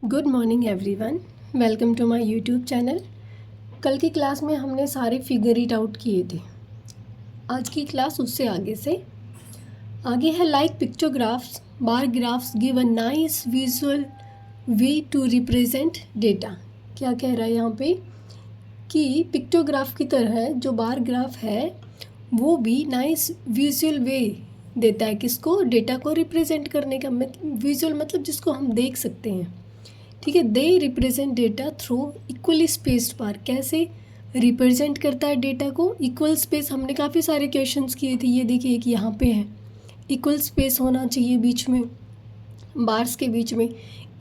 Good morning everyone, welcome to my YouTube channel. कल की class में हमने सारे फिगर इट आउट किए थे। आज की क्लास उससे आगे है like pictographs, bar graphs give a nice visual way to represent data. क्या कह रहा है यहाँ पे कि पिक्टोग्राफ की तरह जो बार ग्राफ है वो भी नाइस विजुअल वे देता है किसको, डेटा को रिप्रेजेंट करने का। विजुअल मतलब जिसको हम देख सकते हैं, ठीक है। They represent data through equally spaced bar. कैसे रिप्रेजेंट करता है डेटा को? Equal space. हमने काफ़ी सारे क्वेश्चंस किए थे। ये देखिए कि यहाँ पे है इक्वल स्पेस होना चाहिए बीच में, बार्स के बीच में,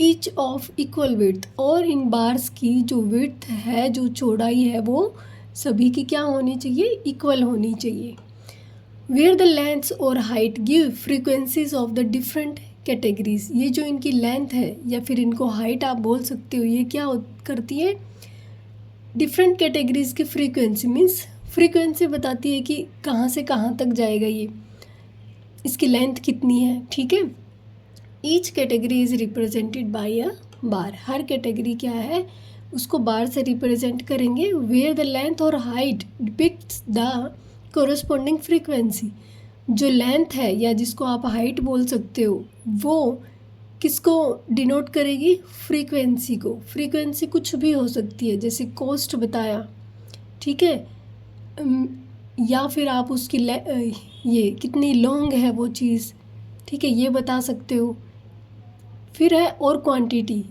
ईच ऑफ इक्वल विड्थ। और इन बार्स की जो विड्थ है, जो चौड़ाई है, वो सभी की क्या होनी चाहिए? इक्वल होनी चाहिए। वेयर द लेंथ्स और height give frequencies of the different categories. ये जो इनकी लेंथ है या फिर इनको हाइट आप बोल सकते हो, ये क्या करती है? डिफरेंट कैटेगरीज की फ्रीक्वेंसी, मीन्स फ्रीक्वेंसी बताती है कि कहाँ से कहाँ तक जाएगा ये, इसकी लेंथ कितनी है, ठीक है। Each category is represented by a bar. Her category क्या है, उसको बार से रिप्रेजेंट करेंगे। वेयर द लेंथ और height depicts the corresponding frequency. जो लेंथ है या जिसको आप हाइट बोल सकते हो, वो किसको डिनोट करेगी? फ्रीक्वेंसी को। फ्रीक्वेंसी कुछ भी हो सकती है, जैसे कॉस्ट बताया, ठीक है, या फिर आप उसकी ये कितनी लॉन्ग है वो चीज़, ठीक है, ये बता सकते हो। फिर है और क्वांटिटी।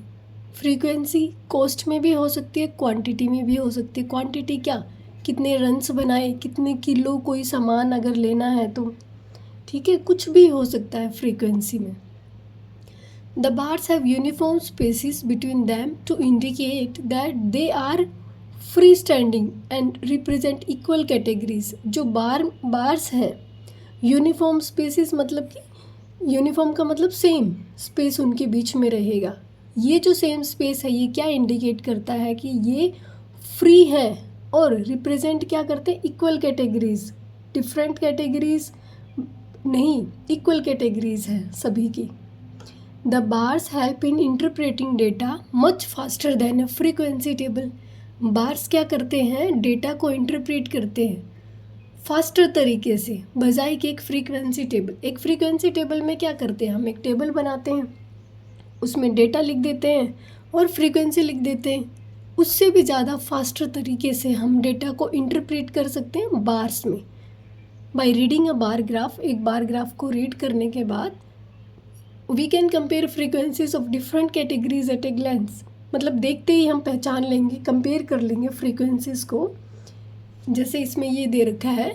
फ्रीक्वेंसी कॉस्ट में भी हो सकती है, क्वांटिटी में भी हो सकती है। क्वांटिटी क्या, कितने रन्स बनाए, कितने किलो कोई सामान अगर लेना है तो, ठीक है, कुछ भी हो सकता है फ्रीक्वेंसी में। The bars have uniform spaces between them to indicate that they are free standing and represent equal categories. जो बार्स हैं, यूनिफॉर्म स्पेसिस मतलब कि यूनिफॉर्म का मतलब सेम स्पेस उनके बीच में रहेगा। ये जो सेम स्पेस है, ये क्या इंडिकेट करता है कि ये फ्री है और रिप्रेजेंट क्या करते हैं? Equal categories. डिफरेंट कैटेगरीज नहीं, इक्वल कैटेगरीज हैं सभी की। The bars help in interpreting data much faster than a frequency table. Bars क्या करते हैं? डेटा को इंटरप्रेट करते हैं फास्टर तरीके से, बजाय कि एक फ्रीक्वेंसी टेबल। एक फ्रीक्वेंसी टेबल में क्या करते हैं? हम एक टेबल बनाते हैं, उसमें डेटा लिख देते हैं और फ्रीक्वेंसी लिख देते हैं। उससे भी ज़्यादा फास्टर तरीके से हम डेटा को इंटरप्रेट कर सकते हैं बार्स में, by reading a bar graph. एक बार ग्राफ को रीड करने के बाद we can compare frequencies of different categories at a glance. मतलब देखते ही हम पहचान लेंगे, कंपेयर कर लेंगे फ्रीक्वेंसीज को। जैसे इसमें ये दे रखा है,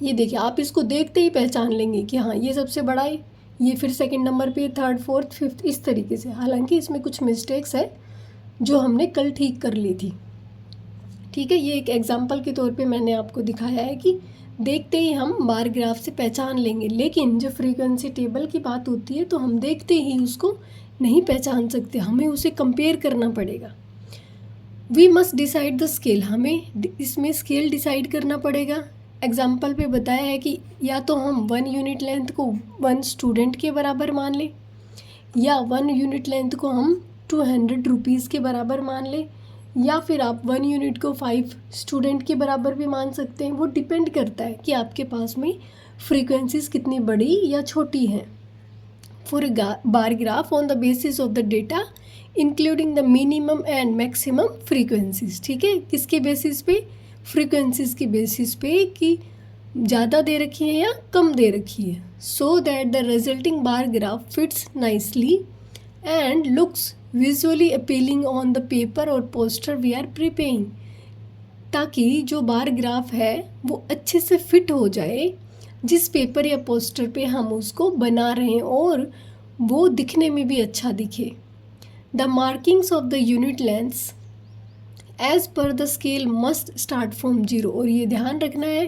ये देखिए, आप इसको देखते ही पहचान लेंगे कि हाँ ये सबसे बड़ा है, ये फिर सेकंड नंबर पे, थर्ड, फोर्थ, फिफ्थ, इस तरीके से। हालांकि इसमें कुछ मिस्टेक्स है जो हमने कल ठीक कर ली थी, ठीक है। ये एक एग्जाम्पल के तौर पे मैंने आपको दिखाया है कि देखते ही हम बार ग्राफ से पहचान लेंगे, लेकिन जब फ्रीक्वेंसी टेबल की बात होती है तो हम देखते ही उसको नहीं पहचान सकते, हमें उसे कंपेयर करना पड़ेगा। We must decide the scale. हमें इसमें स्केल डिसाइड करना पड़ेगा। एग्जाम्पल पे बताया है कि या तो हम 1 यूनिट लेंथ को 1 स्टूडेंट के बराबर मान लें, या 1 यूनिट लेंथ को हम 200 रुपीज़ के बराबर मान लें, या फिर आप 1 यूनिट को 5 स्टूडेंट के बराबर भी मान सकते हैं। वो डिपेंड करता है कि आपके पास में फ्रीक्वेंसीज कितनी बड़ी या छोटी हैं। For bar graph on the basis of the data including the minimum and maximum frequencies, ठीक है। किसके बेसिस पे? फ्रीक्वेंसीज की बेसिस पे कि ज़्यादा दे रखी है या कम दे रखी है, so that the resulting bar graph fits nicely and looks visually appealing on the paper और पोस्टर वी आर प्रिपेयरिंग। ताकि जो बार ग्राफ है वो अच्छे से फिट हो जाए जिस पेपर या पोस्टर पे हम उसको बना रहे हैं, और वो दिखने में भी अच्छा दिखे। The markings of the unit lengths as per the scale must start from 0। और ये ध्यान रखना है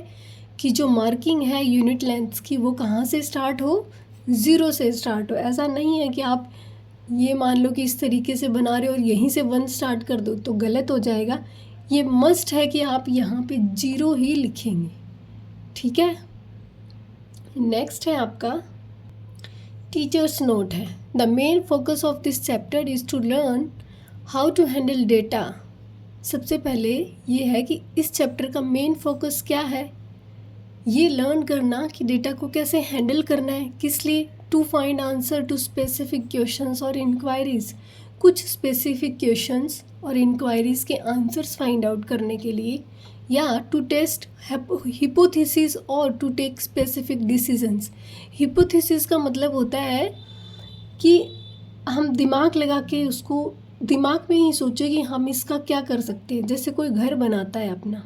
कि जो मार्किंग है यूनिट लेंथ्स की, वो कहाँ से स्टार्ट हो? 0 से स्टार्ट हो। ऐसा नहीं है कि आप ये मान लो कि इस तरीके से बना रहे हो और यहीं से 1 स्टार्ट कर दो, तो गलत हो जाएगा। ये मस्ट है कि आप यहाँ पे 0 ही लिखेंगे, ठीक है। नेक्स्ट है आपका टीचर्स नोट है, the main focus of this chapter is to learn how to handle data. सबसे पहले ये है कि इस चैप्टर का मेन फोकस क्या है, ये लर्न करना कि डेटा को कैसे हैंडल करना है। किस लिए? To find answer to specific questions और इंक्वायरीज, कुछ स्पेसिफिक क्वेश्चंस और इंक्वायरीज के आंसर्स फाइंड आउट करने के लिए, या टू टेस्ट हिपोथेसिस और to take specific decisions. Hypothesis का मतलब होता है कि हम दिमाग लगा के उसको दिमाग में ही सोचे कि हम इसका क्या कर सकते हैं। जैसे कोई घर बनाता है अपना,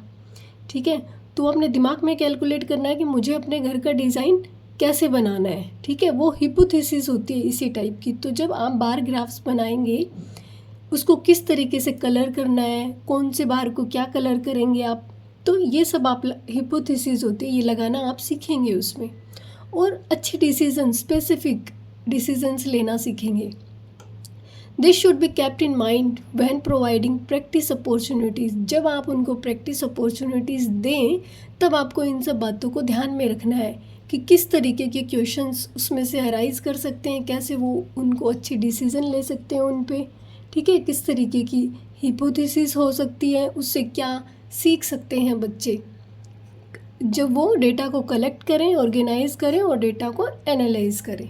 ठीक है, तो अपने दिमाग में कैलकुलेट करना है कि मुझे अपने घर का डिज़ाइन कैसे बनाना है, ठीक है, वो हिपोथेसिस होती है इसी टाइप की। तो जब आप बार ग्राफ्स बनाएंगे, उसको किस तरीके से कलर करना है, कौन से बार को क्या कलर करेंगे आप, तो ये सब आप हिपोथेसिस होती है, ये लगाना आप सीखेंगे उसमें, और अच्छे डिसीजन, स्पेसिफिक डिसीजंस लेना सीखेंगे। This should be kept in mind when providing practice opportunities. जब आप उनको प्रैक्टिस अपॉर्चुनिटीज़ दें, तब आपको इन सब बातों को ध्यान में रखना है कि किस तरीके के क्वेश्चंस उसमें से अराइज कर सकते हैं, कैसे वो उनको अच्छी डिसीजन ले सकते हैं उन पे, ठीक है, किस तरीके की हिपोथेसिस हो सकती है, उससे क्या सीख सकते हैं बच्चे जब वो डेटा को कलेक्ट करें, ऑर्गेनाइज करें और डेटा को एनालाइज करें।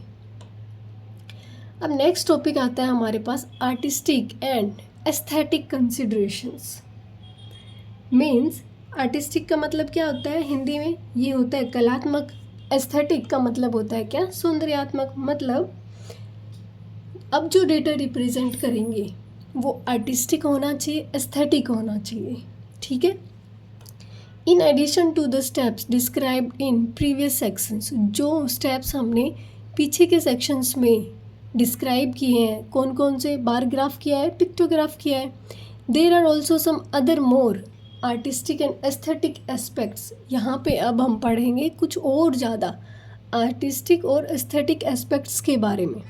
अब नेक्स्ट टॉपिक आता है हमारे पास artistic and aesthetic considerations. Means artistic का मतलब क्या होता है हिंदी में, ये होता है कलात्मक। एस्थेटिक का मतलब होता है क्या, सौंदर्यात्मक। मतलब अब जो डेटा रिप्रेजेंट करेंगे वो आर्टिस्टिक होना चाहिए, एस्थेटिक होना चाहिए, ठीक है। In addition to the steps described in previous sections, जो स्टेप्स हमने पीछे के सेक्शंस में डिस्क्राइब किए हैं, कौन कौन से, बार ग्राफ किया है, पिक्टोग्राफ किया है, there are also some other more artistic and aesthetic aspects. यहाँ पे अब हम पढ़ेंगे कुछ और ज़्यादा आर्टिस्टिक और एस्थेटिक एस्पेक्ट्स के बारे में।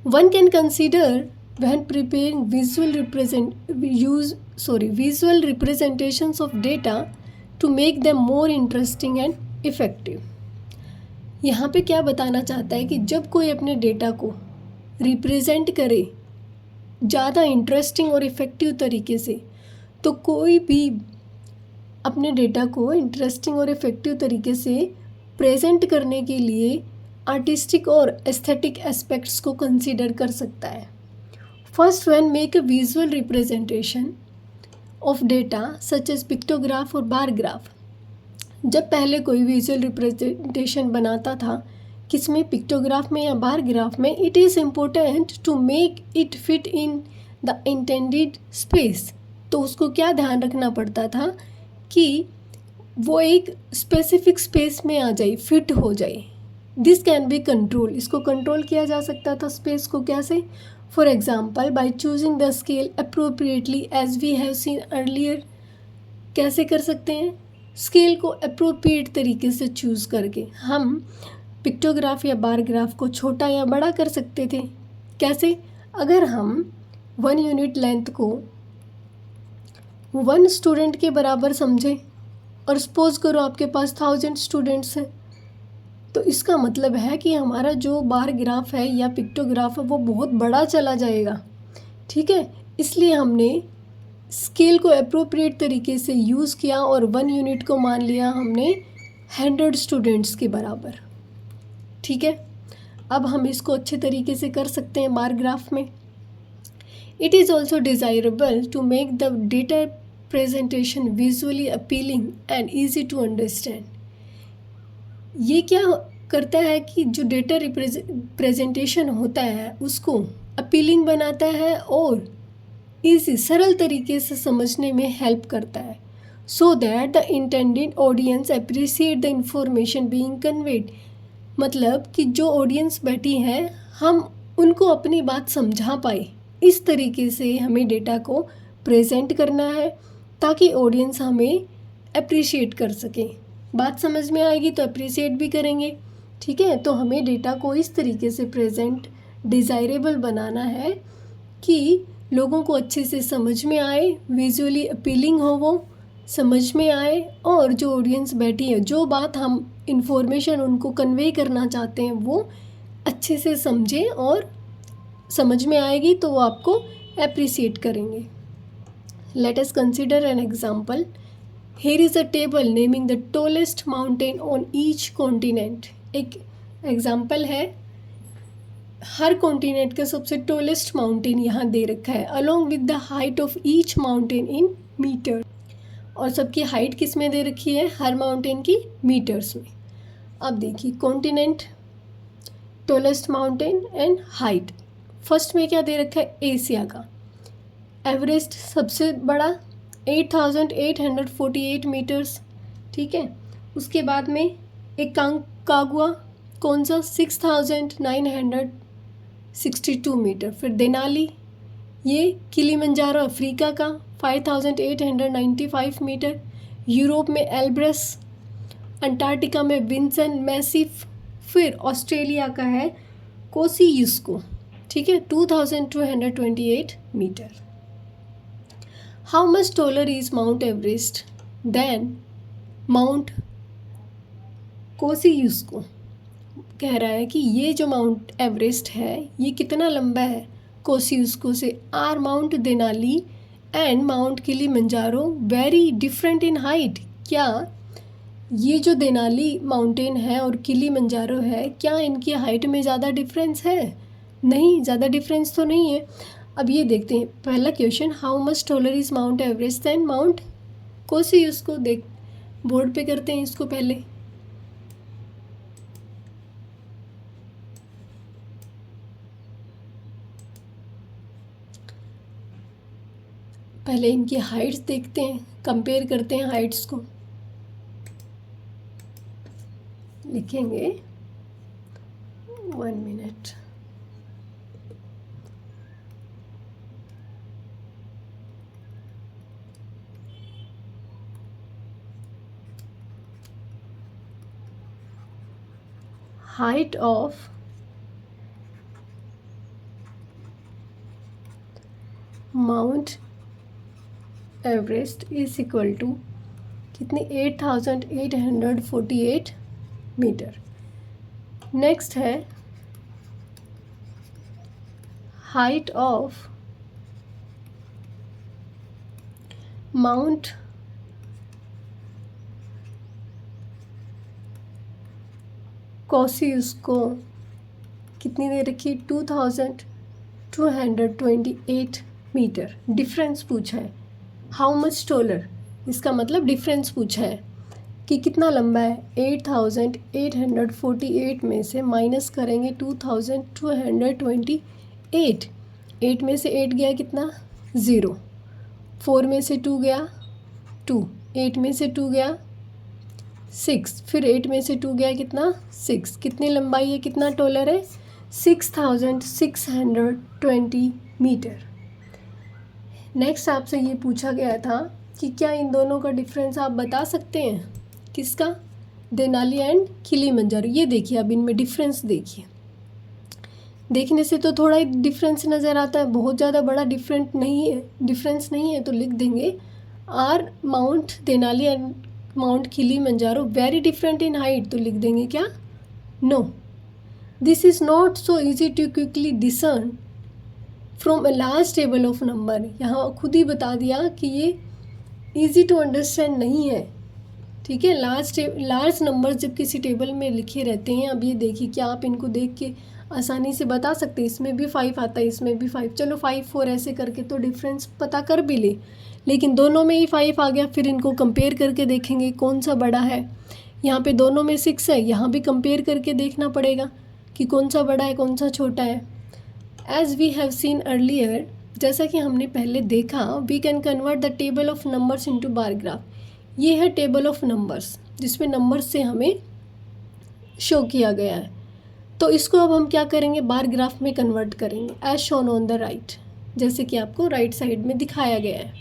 One can consider when preparing visual representations of data to make them more interesting and effective। यहाँ पे क्या बताना चाहता है कि जब कोई अपने डेटा को रिप्रेजेंट करे ज़्यादा इंटरेस्टिंग और इफ़ेक्टिव तरीके से, तो कोई भी अपने डेटा को इंटरेस्टिंग और इफ़ेक्टिव तरीके से प्रेजेंट करने के लिए आर्टिस्टिक और एस्थेटिक एस्पेक्ट्स को कंसीडर कर सकता है। First, when make a visual representation of data such as pictograph और बार ग्राफ। जब पहले कोई विजुअल रिप्रेजेंटेशन बनाता था, किसमें, पिक्टोग्राफ में या बार ग्राफ में, it is important to make it fit in the intended space. तो उसको क्या ध्यान रखना पड़ता था कि वो एक स्पेसिफिक स्पेस में आ जाए, फिट हो जाए। दिस कैन बी कंट्रोल, इसको कंट्रोल किया जा सकता था स्पेस को, कैसे, for example by choosing the scale appropriately as we have seen earlier. कैसे कर सकते हैं, स्केल को अप्रोप्रिएट तरीके से चूज़ करके हम पिक्टोग्राफ या बार ग्राफ को छोटा या बड़ा कर सकते थे। कैसे, अगर हम 1 यूनिट लेंथ को 1 स्टूडेंट के बराबर समझें और सपोज करो आपके पास 1000 स्टूडेंट्स हैं, तो इसका मतलब है कि हमारा जो बार ग्राफ है या पिक्टोग्राफ है वो बहुत बड़ा चला जाएगा, ठीक है। इसलिए हमने स्केल को अप्रोप्रिएट तरीके से यूज़ किया और 1 यूनिट को मान लिया हमने 100 स्टूडेंट्स के बराबर, ठीक है। अब हम इसको अच्छे तरीके से कर सकते हैं बार ग्राफ में। It is also desirable to make the data presentation visually appealing and easy to understand. ये क्या करता है कि जो डेटा प्रेजेंटेशन होता है उसको अपीलिंग बनाता है और इसी सरल तरीके से समझने में हेल्प करता है, so that the intended audience appreciate the information being conveyed. मतलब कि जो ऑडियंस बैठी है हम उनको अपनी बात समझा पाए, इस तरीके से हमें डेटा को प्रेजेंट करना है ताकि ऑडियंस हमें अप्रिशिएट कर सके। बात समझ में आएगी तो अप्रिशिएट भी करेंगे, ठीक है। तो हमें डेटा को इस तरीके से प्रेजेंट डिज़ायरेबल बनाना है कि लोगों को अच्छे से समझ में आए, विजुअली अपीलिंग हो, वो समझ में आए, और जो ऑडियंस बैठी है जो बात हम इंफॉर्मेशन उनको कन्वे करना चाहते हैं वो अच्छे से समझें और समझ में आएगी तो वो आपको अप्रिसिएट करेंगे। Let us consider an example. Here is a table naming the tallest mountain on each continent. एक एग्जाम्पल है, हर कॉन्टिनेंट का सबसे टॉलेस्ट माउंटेन यहाँ दे रखा है, along with the height of each mountain in metre. और सबकी हाइट किस में दे रखी है? हर माउंटेन की मीटर्स में। अब देखिए continent, tallest mountain and height. First में क्या दे रखा है? एशिया का एवरेस्ट सबसे बड़ा 8,848 मीटर्स, ठीक है। उसके बाद में एक कागुआ, कौन सा? 6,962 मीटर। फिर देनाली, ये किलिमंजारो अफ्रीका का 5,895 मीटर। यूरोप में एल्ब्रस, अंटार्कटिका में विंसन मैसिफ। फिर ऑस्ट्रेलिया का है कोसियुस्को, ठीक है, 2,228 metre. How much taller is Mount Everest than Mount Kosciuszko? कह रहा है कि ये जो माउंट एवरेस्ट है ये कितना लंबा है कोसियुस्को से। Are Mount Denali and Mount Kilimanjaro very different in height? क्या ये जो देनाली माउंटेन है और किलिमंजारो है, क्या इनकी हाइट में ज़्यादा डिफरेंस है? नहीं, ज़्यादा डिफरेंस तो नहीं है। अब ये देखते हैं पहला question, how much taller is Mount Everest than Mount Kosciuszko. देख बोर्ड पे करते हैं इसको पहले। पहले इनकी हाइट्स देखते हैं, कंपेयर करते हैं हाइट्स को। लिखेंगे 1 मिनट। Height of Mount Everest is equal to कितनी? 8,848 मीटर। नेक्स्ट है हाइट ऑफ माउंट कोसियुस्को कितनी दे रखी? 2,228 मीटर। डिफरेंस पूछा है, हाउ मच टॉलर, इसका मतलब डिफरेंस पूछा है कि कितना लंबा है। 8,848 में से माइनस करेंगे 2,228। 8 में से 8 गया कितना? 0। 4 में से 2 गया 2। 8 में से 2 गया 6। फिर 8 में से 2 गया कितना? 6। कितनी लंबाई है, कितना टॉलर है? 6,620 मीटर। नेक्स्ट आपसे ये पूछा गया था कि क्या इन दोनों का डिफरेंस आप बता सकते हैं? किसका? Denali and Kilimanjaro. ये देखिए, अब इनमें डिफरेंस देखिए। देखने से तो थोड़ा ही डिफरेंस नज़र आता है, बहुत ज़्यादा बड़ा डिफरेंस नहीं है, तो लिख देंगे are Mount Denali and Mount Kilimanjaro very different in height. तो लिख देंगे क्या? No, this is not so easy to quickly discern from a large table of number. यहाँ खुद ही बता दिया कि ये ईजी टू अंडरस्टैंड नहीं है, ठीक है। लार्ज नंबर जब किसी टेबल में लिखे रहते हैं, अब ये देखिए, क्या आप इनको देख के आसानी से बता सकते हैं इसमें भी 5 आता है, इसमें भी 5, चलो 5 4 ऐसे करके तो डिफरेंस पता कर भी ले, लेकिन दोनों में ही 5 आ गया। फिर इनको कंपेयर करके देखेंगे कौन सा बड़ा है। यहाँ पे दोनों में 6 है, यहाँ भी कंपेयर करके देखना पड़ेगा कि कौन सा बड़ा है कौन सा छोटा है। As we have seen earlier, जैसा कि हमने पहले देखा, we can convert the table of numbers into bar graph. ये है टेबल ऑफ नंबर्स जिसमें नंबर्स से हमें शो किया गया है। तो इसको अब हम क्या करेंगे? बार ग्राफ में कन्वर्ट करेंगे, as shown on the right, जैसे कि आपको राइट साइड में दिखाया गया है।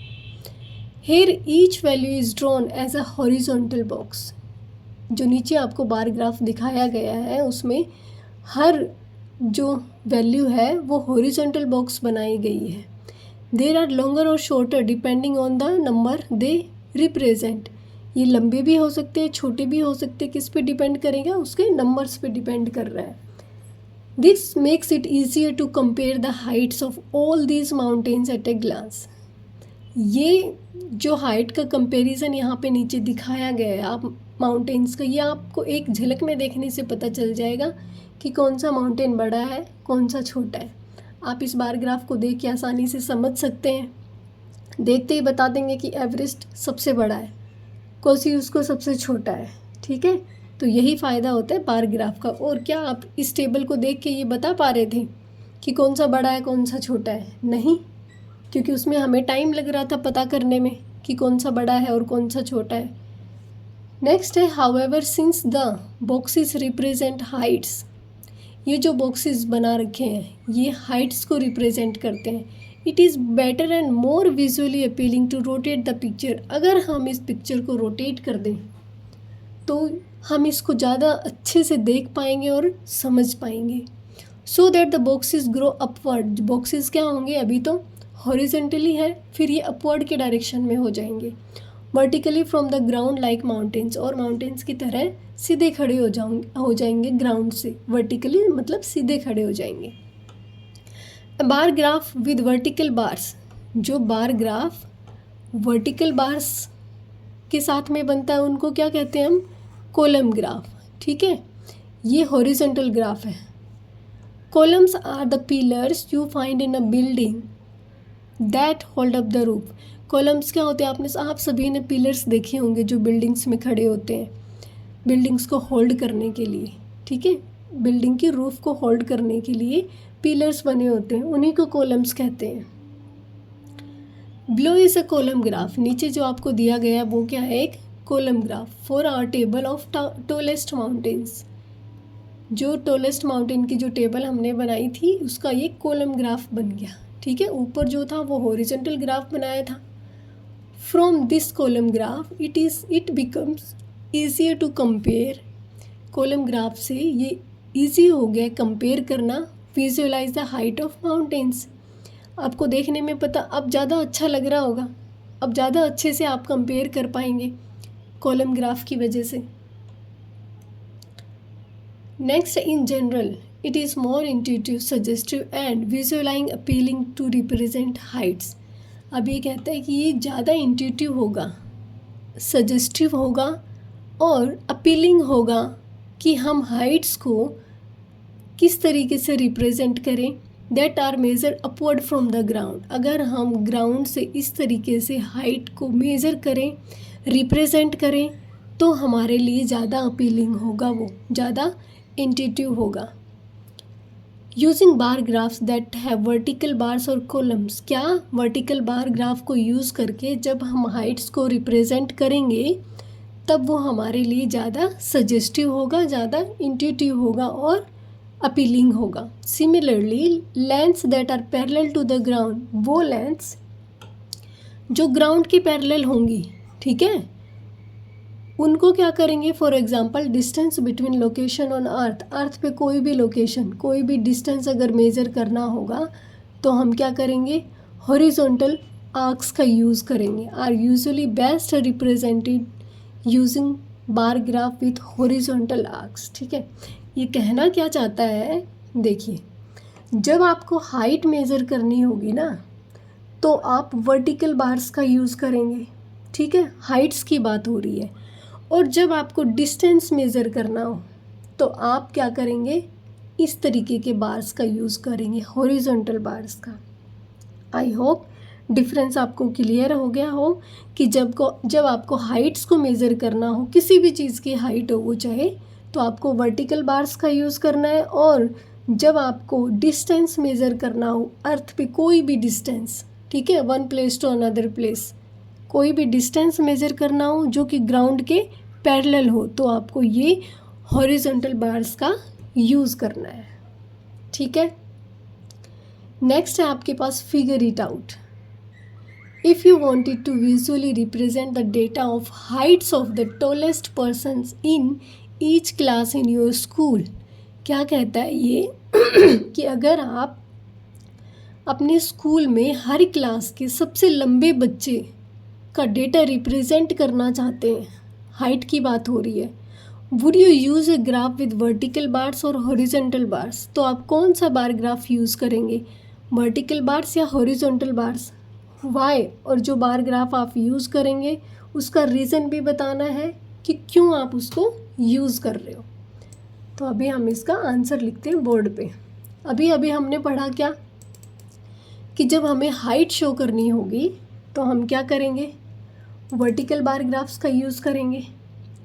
Here each value is drawn as a horizontal box. जो नीचे आपको बार ग्राफ दिखाया गया है उसमें हर जो वैल्यू है वो हॉरिजॉन्टल बॉक्स बनाई गई है। देर आर लॉन्गर और shorter depending on the number they represent. ये लंबे भी हो सकते हैं, छोटे भी हो सकते हैं, किस पे डिपेंड करेगा? उसके नंबर्स पे डिपेंड कर रहा है। This makes it easier to compare the heights of all these mountains at a glance. ये जो हाइट का कंपैरिजन यहाँ पे नीचे दिखाया गया है आप माउंटेन्स का, ये आपको एक झलक में देखने से पता चल जाएगा कि कौन सा माउंटेन बड़ा है कौन सा छोटा है। आप इस बार ग्राफ को देख के आसानी से समझ सकते हैं। देखते ही बता देंगे कि एवरेस्ट सबसे बड़ा है, कोसी उसको सबसे छोटा है। ठीक है, तो यही फ़ायदा होता है बार ग्राफ का। और क्या आप इस टेबल को देख के ये बता पा रहे थे कि कौन सा बड़ा है कौन सा छोटा है? नहीं, क्योंकि उसमें हमें टाइम लग रहा था पता करने में कि कौन सा बड़ा है और कौन सा छोटा है। नेक्स्ट है however since the boxes represent Heights. ये जो बॉक्सेस बना रखे हैं ये हाइट्स को रिप्रेजेंट करते हैं। It is better and more visually appealing to rotate the picture. अगर हम इस पिक्चर को रोटेट कर दें तो हम इसको ज़्यादा अच्छे से देख पाएंगे और समझ पाएंगे। So that the boxes grow upward. Boxes क्या होंगे? अभी तो हॉरिजेंटली है, फिर ये अपवर्ड के डायरेक्शन में हो जाएंगे। Vertically from the ground like mountains, और माउंटेन्स की तरह सीधे खड़े हो जाएंगे ग्राउंड से। वर्टिकली मतलब सीधे खड़े हो जाएंगे। बार ग्राफ विद वर्टिकल बार्स। जो बार ग्राफ वर्टिकल बार्स के साथ में बनता है उनको क्या कहते हैं हम? Column graph. ठीक है, ये हॉरिजॉन्टल ग्राफ है। Columns are the pillars you find in a building that hold up the roof. Columns क्या होते हैं? आप सभी ने पिलर्स देखे होंगे जो बिल्डिंग्स में खड़े होते हैं बिल्डिंग्स को होल्ड करने के लिए। ठीक है, बिल्डिंग की रूफ को होल्ड करने के लिए पिलर्स बने होते हैं, उन्हीं को कॉलम्स कहते हैं। Below is a column graph. नीचे जो आपको दिया गया है वो क्या है? एक column graph for our table of tallest mountains. जो टॉलेस्ट माउंटेन की जो टेबल हमने बनाई थी उसका ये कॉलम ग्राफ बन गया। ठीक है, ऊपर जो था वो हॉरिजॉन्टल ग्राफ बनाया था। From this column graph it becomes easier to compare. Column graph से ये ईजी हो गया कंपेयर करना। Visualise the height of mountains. आपको देखने में पता अब ज़्यादा अच्छा लग रहा होगा, अब ज़्यादा अच्छे से आप कंपेयर कर पाएंगे कॉलम ग्राफ की वजह से। Next, in general it is more intuitive, suggestive and visualising appealing to represent heights. अब ये कहता है कि ये ज़्यादा इंट्यूटिव होगा, सजेस्टिव होगा और अपीलिंग होगा कि हम हाइट्स को किस तरीके से रिप्रेजेंट करें। That are measure upward from the ground. अगर हम ग्राउंड से इस तरीके से हाइट को मेज़र करें, रिप्रेजेंट करें तो हमारे लिए ज़्यादा अपीलिंग होगा, वो ज़्यादा इंट्यूटिव होगा। Using bar graphs that have vertical bars और कॉलम्स। क्या वर्टिकल बार ग्राफ को यूज़ करके जब हम हाइट्स को रिप्रेजेंट करेंगे तब वो हमारे लिए ज़्यादा सजेस्टिव होगा, ज़्यादा इंट्यूटिव होगा और अपीलिंग होगा। Similarly lengths that are parallel to the ground, वो लेंथ्स जो ग्राउंड के पैरेलल होंगी, ठीक है, उनको क्या करेंगे? For example distance between location on earth. Earth पे कोई भी लोकेशन, कोई भी डिस्टेंस अगर मेज़र करना होगा तो हम क्या करेंगे? हॉरिजॉन्टल आर्क्स का यूज़ करेंगे। Are usually best represented using bar graph with horizontal arcs. ठीक है, ये कहना क्या चाहता है? देखिए, जब आपको हाइट मेज़र करनी होगी ना तो आप वर्टिकल बार्स का यूज़ करेंगे। ठीक है, हाइट्स की बात हो रही है। और जब आपको डिस्टेंस मेज़र करना हो तो आप क्या करेंगे? इस तरीके के बार्स का यूज़ करेंगे, हॉरिजॉन्टल बार्स का। आई होप डिफरेंस आपको क्लियर हो गया हो कि जब आपको हाइट्स को मेज़र करना हो, किसी भी चीज़ की हाइट हो वो चाहे, तो आपको वर्टिकल बार्स का यूज़ करना है। और जब आपको डिस्टेंस मेज़र करना हो अर्थ पे कोई भी डिस्टेंस, ठीक है, one place to another place, कोई भी डिस्टेंस मेज़र करना हो जो कि ग्राउंड के पैरेलल हो तो आपको ये हॉरिजॉन्टल बार्स का यूज़ करना है। ठीक है, नेक्स्ट है आपके पास figure it out. If you wanted to visually represent the data of heights of the tallest persons in each class in your school. क्या कहता है ये कि अगर आप अपने स्कूल में हर क्लास के सबसे लंबे बच्चे का डेटा रिप्रेजेंट करना चाहते हैं, हाइट की बात हो रही है, would you use a graph with vertical bars और हॉरिजेंटल बार्स? तो आप कौन सा बार ग्राफ यूज़ करेंगे, वर्टिकल बार्स या हॉरिजॉन्टल बार्स? वाई, और जो बार ग्राफ आप यूज़ करेंगे उसका रीज़न भी बताना है कि क्यों आप उसको यूज़ कर रहे हो। तो अभी हम इसका आंसर लिखते हैं बोर्ड पे। अभी अभी हमने पढ़ा क्या कि जब हमें हाइट शो करनी होगी तो हम क्या करेंगे, वर्टिकल बार ग्राफ्स का यूज़ करेंगे।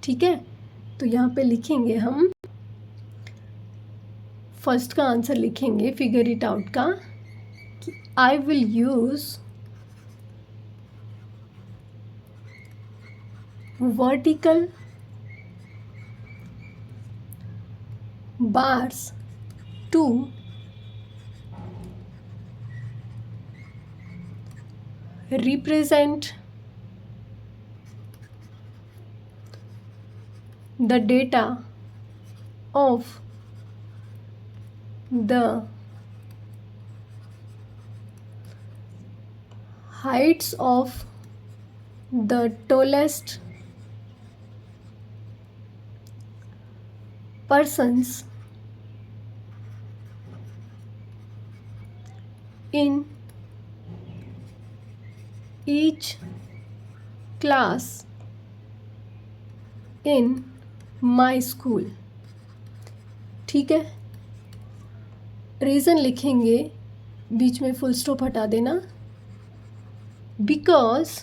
ठीक है, तो यहाँ पे लिखेंगे हम, फर्स्ट का आंसर लिखेंगे फिगर इट आउट का, कि I will use vertical bars to represent the data of the heights of the tallest persons in each class in my school। ठीक है, रीज़न लिखेंगे, बीच में फुल स्टॉप हटा देना, because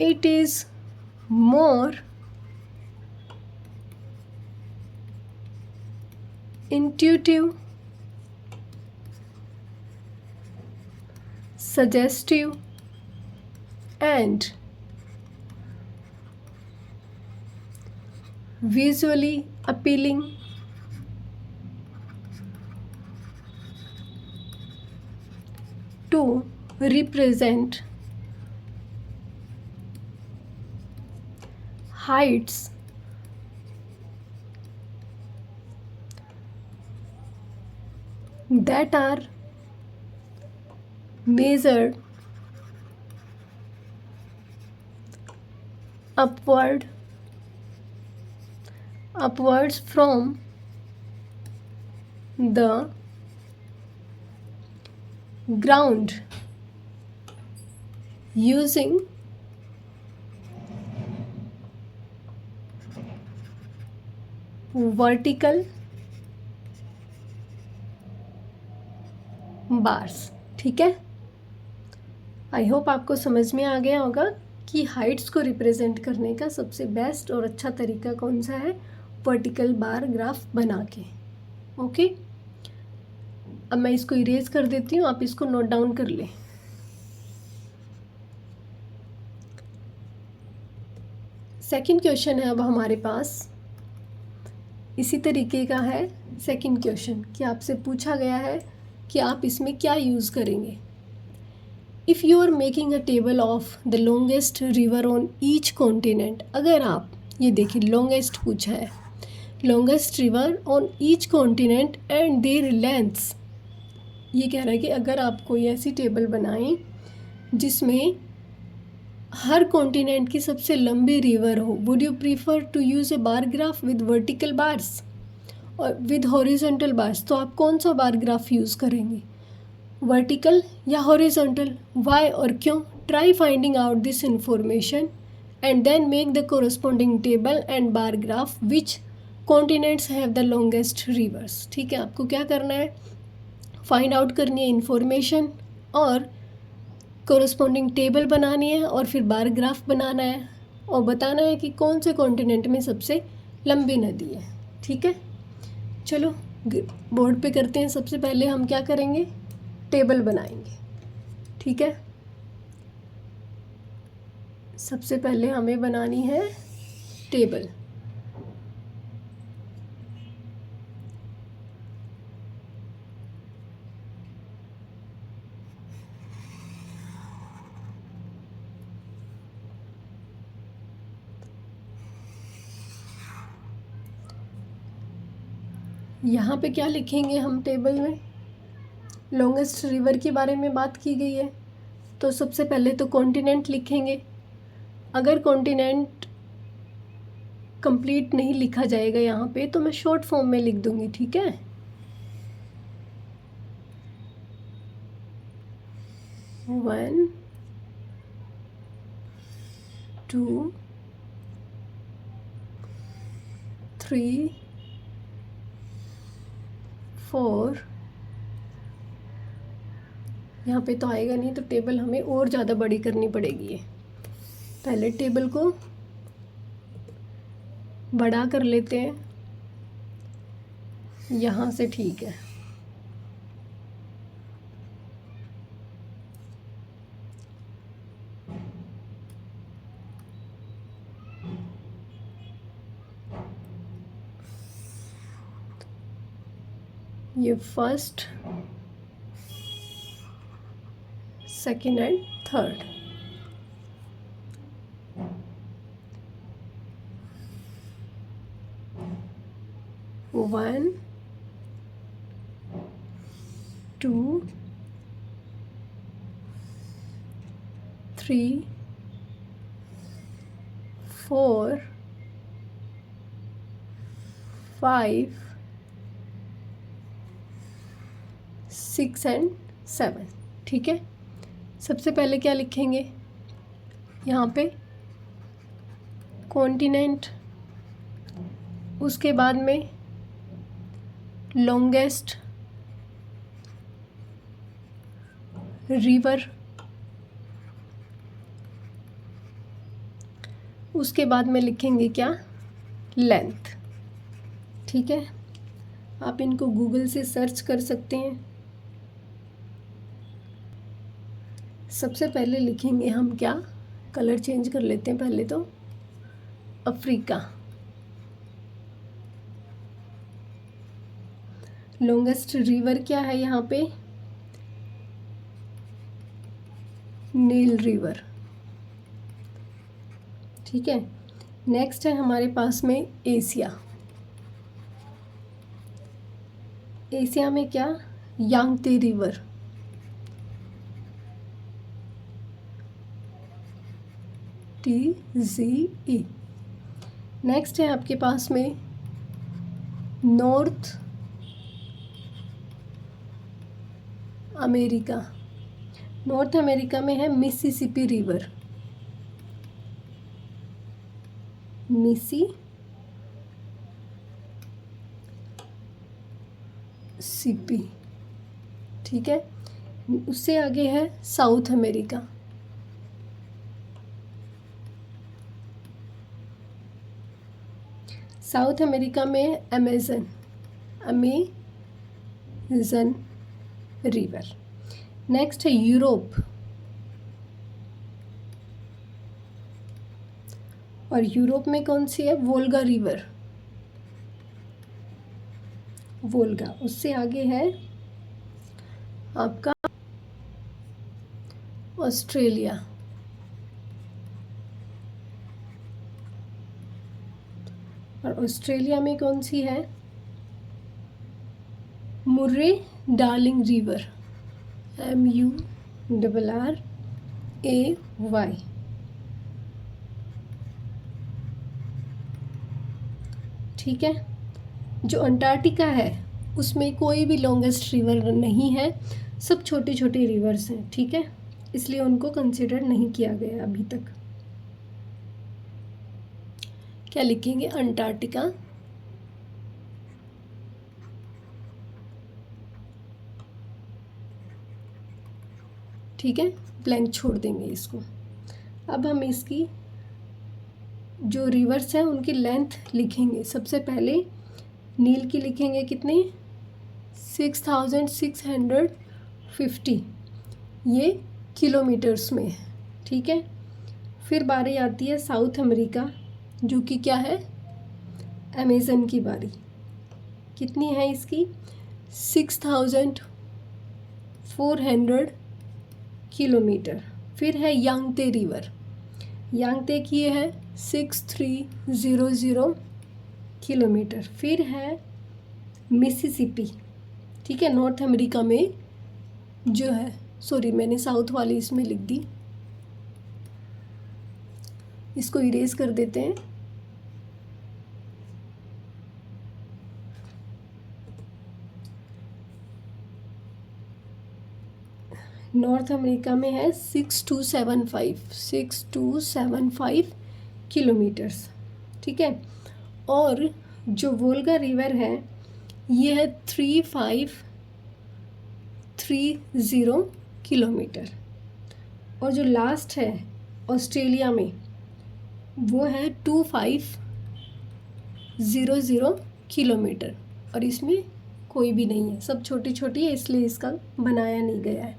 it is more intuitive, suggestive and visually appealing to represent heights that are measured upwards from the ground using vertical bars. ठीक है, I hope आपको समझ में आ गया होगा कि हाइट्स को रिप्रेजेंट करने का सबसे बेस्ट और अच्छा तरीका कौन सा है, वर्टिकल बार ग्राफ बना के। ओके, अब मैं इसको इरेज कर देती हूँ, आप इसको नोट डाउन कर लें। सेकंड क्वेश्चन है अब हमारे पास, इसी तरीके का है सेकंड क्वेश्चन, कि आपसे पूछा गया है कि आप इसमें क्या यूज़ करेंगे। If you are making a table of the longest river on each continent, अगर आप, ये देखिए लॉन्गेस्ट पूछा है, longest river on each continent and their lengths, ये कह रहा है कि अगर आप कोई ऐसी टेबल बनाएं जिसमें हर कॉन्टिनेंट की सबसे लंबी रिवर हो, would you prefer to use a bar graph with vertical bars और विद हॉरिजॉन्टल बार्स? तो आप कौन सा बार ग्राफ यूज़ करेंगे, वर्टिकल या हॉरिजॉन्टल? वाई और क्यों? Try finding out this information and then make the corresponding table and bar graph which continents have the longest rivers. ठीक है, आपको क्या करना है, फाइंड आउट करनी है इन्फॉर्मेशन और कोरस्पॉन्डिंग टेबल बनानी है और फिर बार ग्राफ बनाना है और बताना है कि कौन से कॉन्टिनेंट में सबसे लंबी नदी है। ठीक है, चलो बोर्ड पे करते हैं। सबसे पहले हम क्या करेंगे, टेबल बनाएंगे। ठीक है, सबसे पहले हमें बनानी है टेबल। यहाँ पे क्या लिखेंगे हम टेबल में, लॉन्गेस्ट रिवर के बारे में बात की गई है, तो सबसे पहले तो कॉन्टिनेंट लिखेंगे। अगर कॉन्टिनेंट कंप्लीट नहीं लिखा जाएगा यहाँ पे, तो मैं शॉर्ट फॉर्म में लिख दूँगी, ठीक है। 1 2 3 4, यहाँ पे तो आएगा नहीं, तो टेबल हमें और ज़्यादा बड़ी करनी पड़ेगी। पहले टेबल को बड़ा कर लेते हैं यहाँ से, ठीक है। ये first, second and third. One 2 3 4 5 6 and 7, ठीक है। सबसे पहले क्या लिखेंगे यहाँ पे, कॉन्टिनेंट, उसके बाद में लॉन्गेस्ट रिवर, उसके बाद में लिखेंगे क्या, लेंथ, ठीक है। आप इनको गूगल से सर्च कर सकते हैं। सबसे पहले लिखेंगे हम क्या, कलर चेंज कर लेते हैं पहले तो, अफ्रीका। लॉन्गेस्ट रिवर क्या है यहाँ पे, नील रिवर, ठीक है। नेक्स्ट है हमारे पास में एशिया। एशिया में क्या, यांगते रिवर, TZE। नेक्स्ट है आपके पास में नॉर्थ अमेरिका। नॉर्थ अमेरिका में है मिसिसिपी रिवर, मिसिसिपी, ठीक है। उससे आगे है साउथ अमेरिका, साउथ अमेरिका में अमेज़न रिवर। नेक्स्ट है यूरोप, और यूरोप में कौन सी है, वोल्गा रिवर, वोल्गा। उससे आगे है आपका ऑस्ट्रेलिया, और ऑस्ट्रेलिया में कौन सी है, मुर्रे डार्लिंग रिवर, MURRAY, ठीक है। जो अंटार्कटिका है उसमें कोई भी लॉन्गेस्ट रिवर नहीं है, सब छोटे छोटे रिवर्स हैं, ठीक है, इसलिए उनको कंसिडर नहीं किया गया अभी तक। क्या लिखेंगे, अंटार्कटिका, ठीक है, ब्लैंक छोड़ देंगे इसको। अब हम इसकी जो रिवर्स हैं उनकी लेंथ लिखेंगे। सबसे पहले नील की लिखेंगे कितनी, 6650, ये किलोमीटर्स में है, ठीक है। फिर बारी आती है साउथ अमेरिका, जो कि क्या है, अमेज़न की बारी। कितनी है इसकी, 6400 किलोमीटर। फिर है यांगते रिवर, यांगते की है 6300 किलोमीटर। फिर है मिसिसिपी, ठीक है, नॉर्थ अमेरिका में जो है, सॉरी मैंने साउथ वाली इसमें लिख दी, इसको इरेज कर देते हैं। नॉर्थ अमेरिका में है 6275 किलोमीटर्स, ठीक है। और जो वोल्गा रिवर है ये है 3530 किलोमीटर। और जो लास्ट है ऑस्ट्रेलिया में वो है 2500 किलोमीटर, और इसमें कोई भी नहीं है, सब छोटी छोटी है, इसलिए इसका बनाया नहीं गया है।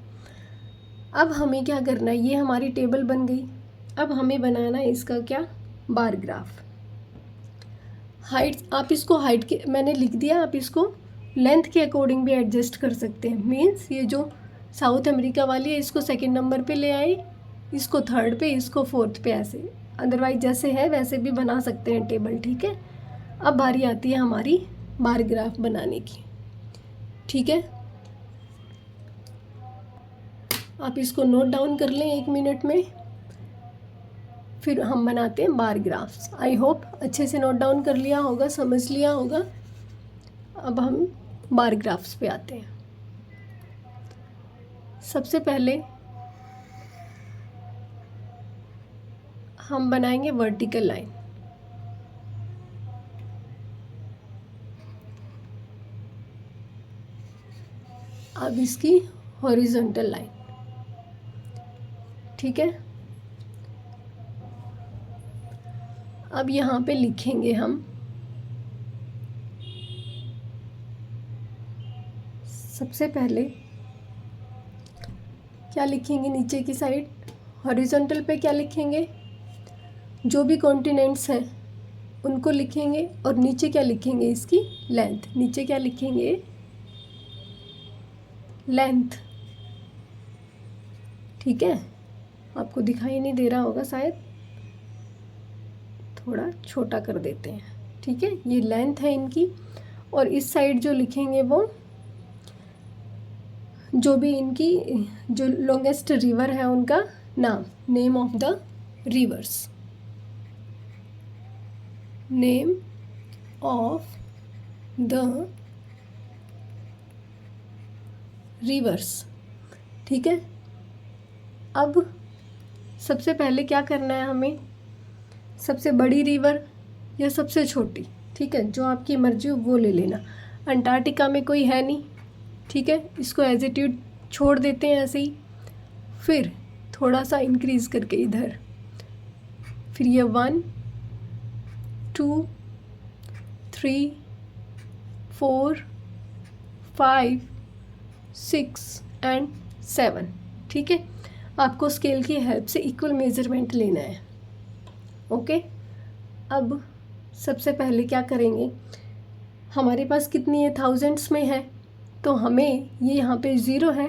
अब हमें क्या करना है, ये हमारी टेबल बन गई। अब हमें बनाना है इसका क्या, बार ग्राफ। हाइट, आप इसको हाइट के मैंने लिख दिया, आप इसको लेंथ के अकॉर्डिंग भी एडजस्ट कर सकते हैं। मीन्स ये जो साउथ अमेरिका वाली है इसको सेकंड नंबर पे ले आए, इसको थर्ड पे, इसको फोर्थ पे, ऐसे। अदरवाइज जैसे है वैसे भी बना सकते हैं टेबल, ठीक है। अब बारी आती है हमारी बार ग्राफ बनाने की, ठीक है। आप इसको नोट डाउन कर लें 1 मिनट में, फिर हम बनाते हैं बार ग्राफ्स। आई होप अच्छे से नोट डाउन कर लिया होगा, समझ लिया होगा। अब हम बार ग्राफ्स पे आते हैं। सबसे पहले हम बनाएंगे वर्टिकल लाइन। अब इसकी हॉरिजॉन्टल लाइन, ठीक है। अब यहाँ पे लिखेंगे हम, सबसे पहले क्या लिखेंगे, नीचे की साइड हॉरिजॉन्टल पे क्या लिखेंगे, जो भी कॉन्टिनेंट्स हैं उनको लिखेंगे। और नीचे क्या लिखेंगे, इसकी लेंथ। नीचे क्या लिखेंगे, लेंथ, ठीक है। आपको दिखाई नहीं दे रहा होगा शायद, थोड़ा छोटा कर देते हैं, ठीक है। ये लेंथ है इनकी। और इस साइड जो लिखेंगे वो जो भी इनकी जो लॉन्गेस्ट रिवर है उनका नाम, name of the reverse, name of the reverse, ठीक है। अब सबसे पहले क्या करना है हमें, सबसे बड़ी रिवर या सबसे छोटी, ठीक है, जो आपकी मर्जी हो वो ले लेना। अंटार्कटिका में कोई है नहीं, ठीक है, इसको एज इट इज छोड़ देते हैं ऐसे ही। फिर थोड़ा सा इंक्रीज करके इधर, फिर ये 1 2 3 4 5 6 एंड 7, ठीक है। आपको स्केल की हेल्प से इक्वल मेजरमेंट लेना है, ओके। अब सबसे पहले क्या करेंगे, हमारे पास कितनी है, थाउजेंड्स में है, तो हमें ये यहाँ पे 0 है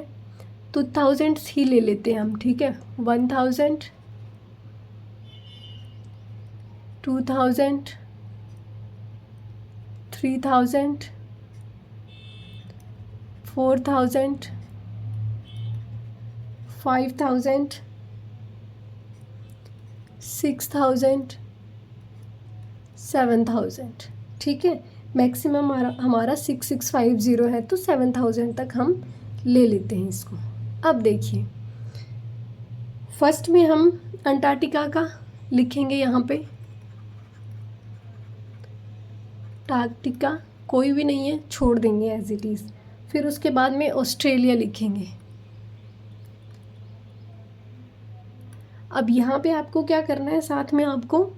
तो थाउजेंड्स ही ले लेते हैं हम, ठीक है। 1000 2000 3000 4000 5000 6000 7000, ठीक है। मैक्सिमम हमारा 6650 है, तो 7000 तक हम ले लेते हैं इसको। अब देखिए, फर्स्ट में हम अंटार्कटिका का लिखेंगे, यहाँ पे अंटार्कटिका कोई भी नहीं है, छोड़ देंगे एज इट इज़। फिर उसके बाद में ऑस्ट्रेलिया लिखेंगे। अब यहाँ पे आपको क्या करना है, साथ में आपको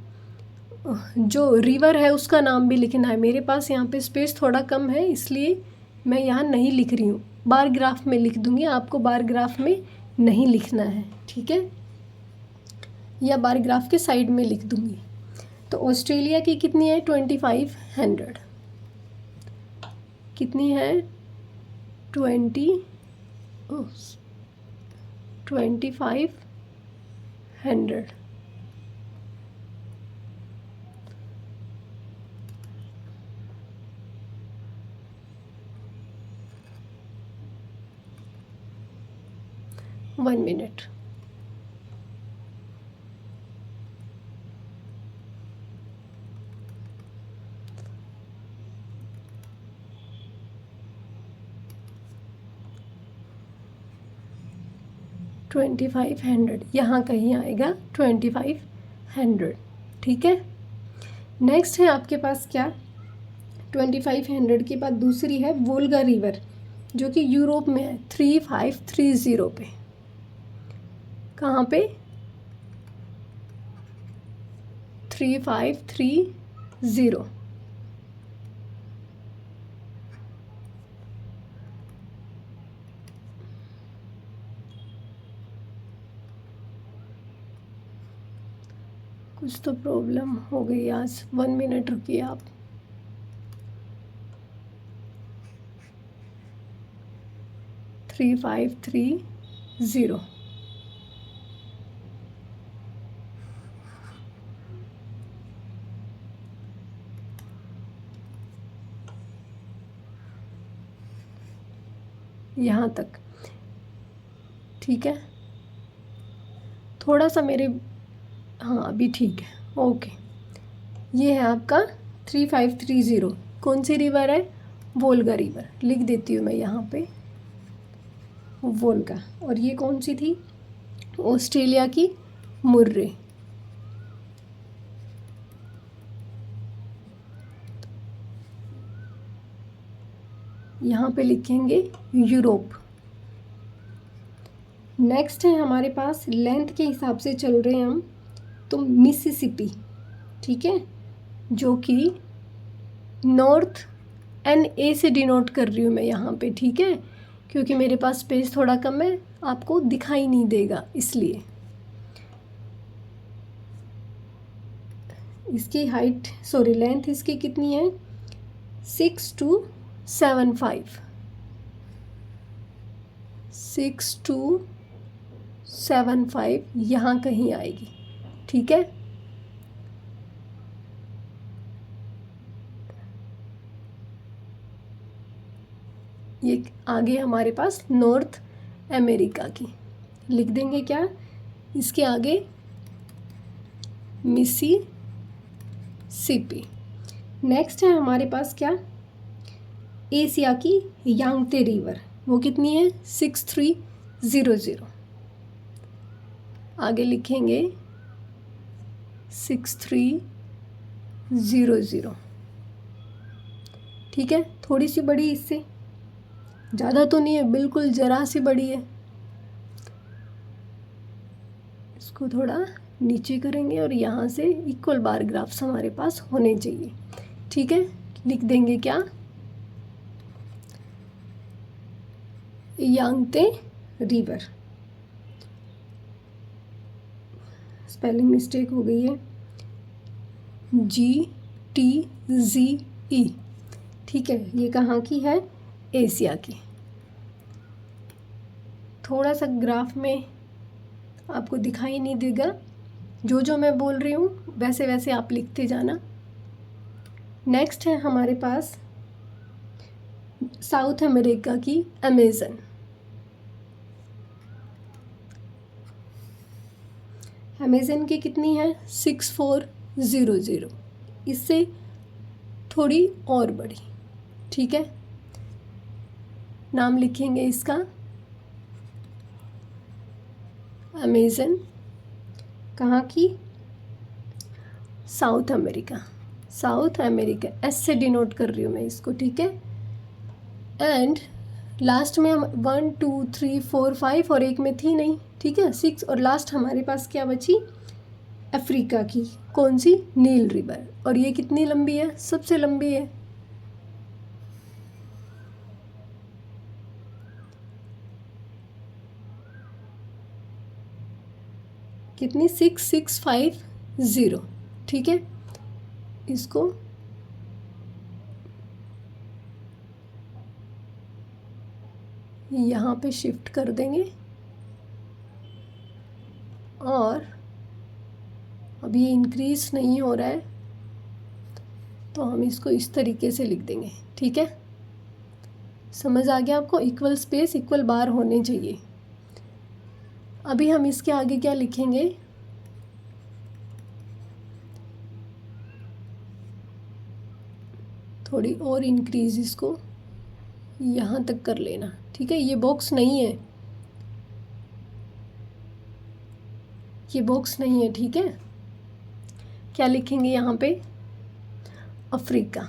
जो रिवर है उसका नाम भी लिखना है। मेरे पास यहाँ पे स्पेस थोड़ा कम है, इसलिए मैं यहाँ नहीं लिख रही हूँ, बार ग्राफ में लिख दूँगी। आपको बार ग्राफ में नहीं लिखना है, ठीक है, या बार ग्राफ के साइड में लिख दूँगी। तो ऑस्ट्रेलिया की कितनी है, 2500, कितनी है, 2500। One minute. 2500, यहाँ कहीं आएगा 2500, ठीक है। नेक्स्ट है आपके पास क्या, 2500 के बाद दूसरी है वोल्गा रिवर, जो कि यूरोप में है, 3530 पे। कहाँ पे, 3530। कुछ तो प्रॉब्लम हो गई आज, 1 मिनट रुकिए आप। थ्री 530। यहाँ तक, ठीक है। थोड़ा सा मेरे, हाँ अभी ठीक है, ओके। ये है आपका 3530। कौन सी रिवर है, वोल्गा रिवर, लिख देती हूँ मैं यहाँ पे वोल्गा। और ये कौन सी थी, ऑस्ट्रेलिया की मुर्रे। यहाँ पे लिखेंगे यूरोप। नेक्स्ट है हमारे पास, लेंथ के हिसाब से चल रहे हैं हम, तो मिसिसिपी, ठीक है, जो कि नॉर्थ NA से डिनोट कर रही हूँ मैं यहाँ पे, ठीक है, क्योंकि मेरे पास स्पेस थोड़ा कम है, आपको दिखाई नहीं देगा इसलिए। इसकी हाइट, सॉरी लेंथ इसकी कितनी है, 6275, 6275 यहाँ कहीं आएगी, ठीक है। ये आगे हमारे पास नॉर्थ अमेरिका की, लिख देंगे क्या, इसके आगे मिसिसिपी। नेक्स्ट है हमारे पास क्या, एशिया की यांगते रिवर, वो कितनी है, 6300। आगे लिखेंगे 6300, ठीक है। थोड़ी सी बड़ी इससे, ज़्यादा तो नहीं है, बिल्कुल ज़रा सी बड़ी है। इसको थोड़ा नीचे करेंगे और यहाँ से इक्वल बार ग्राफ्स हमारे पास होने चाहिए, ठीक है। लिख देंगे क्या, यांगते रिवर। स्पेलिंग मिस्टेक हो गई है, GTZE, ठीक है। ये कहाँ की है, एशिया की। थोड़ा सा ग्राफ में आपको दिखाई नहीं देगा, जो जो मैं बोल रही हूँ वैसे वैसे आप लिखते जाना। नेक्स्ट है हमारे पास साउथ अमेरिका की अमेज़न। अमेज़न की कितनी है, 6400, इससे थोड़ी और बड़ी, ठीक है। नाम लिखेंगे इसका अमेज़न, कहाँ की, south America, south America, S से डिनोट कर रही हूँ मैं इसको, ठीक है। एंड लास्ट में हम 1 2 3 4 5 और एक में थी नहीं, ठीक है, 6, और लास्ट हमारे पास क्या बची, अफ्रीका की, कौन सी, नील रिवर। और ये कितनी लंबी है, सबसे लंबी है, कितनी, 6650, ठीक है। इसको यहाँ पे शिफ्ट कर देंगे और अब ये इंक्रीज नहीं हो रहा है, तो हम इसको इस तरीके से लिख देंगे, ठीक है। समझ आ गया आपको, इक्वल स्पेस इक्वल बार होने चाहिए। अभी हम इसके आगे क्या लिखेंगे, थोड़ी और इंक्रीज इसको यहाँ तक कर लेना, ठीक है। ये बॉक्स नहीं है, ये बॉक्स नहीं है, ठीक है। क्या लिखेंगे यहाँ पे? अफ्रीका,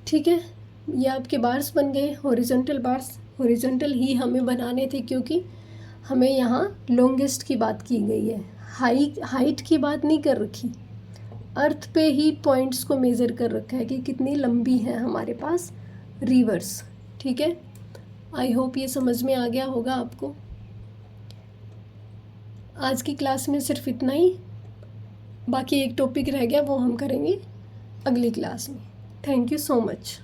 ठीक है। ये आपके बार्स बन गए, हॉरिजॉन्टल बार्स। हॉरिजॉन्टल ही हमें बनाने थे क्योंकि हमें यहाँ लॉन्गेस्ट की बात की गई है, हाइट की बात नहीं कर रखी। अर्थ पे ही पॉइंट्स को मेज़र कर रखा है कि कितनी लंबी है हमारे पास रिवर्स, ठीक है। आई होप ये समझ में आ गया होगा आपको। आज की क्लास में सिर्फ इतना ही, बाकी एक टॉपिक रह गया, वो हम करेंगे अगली क्लास में। Thank you so much.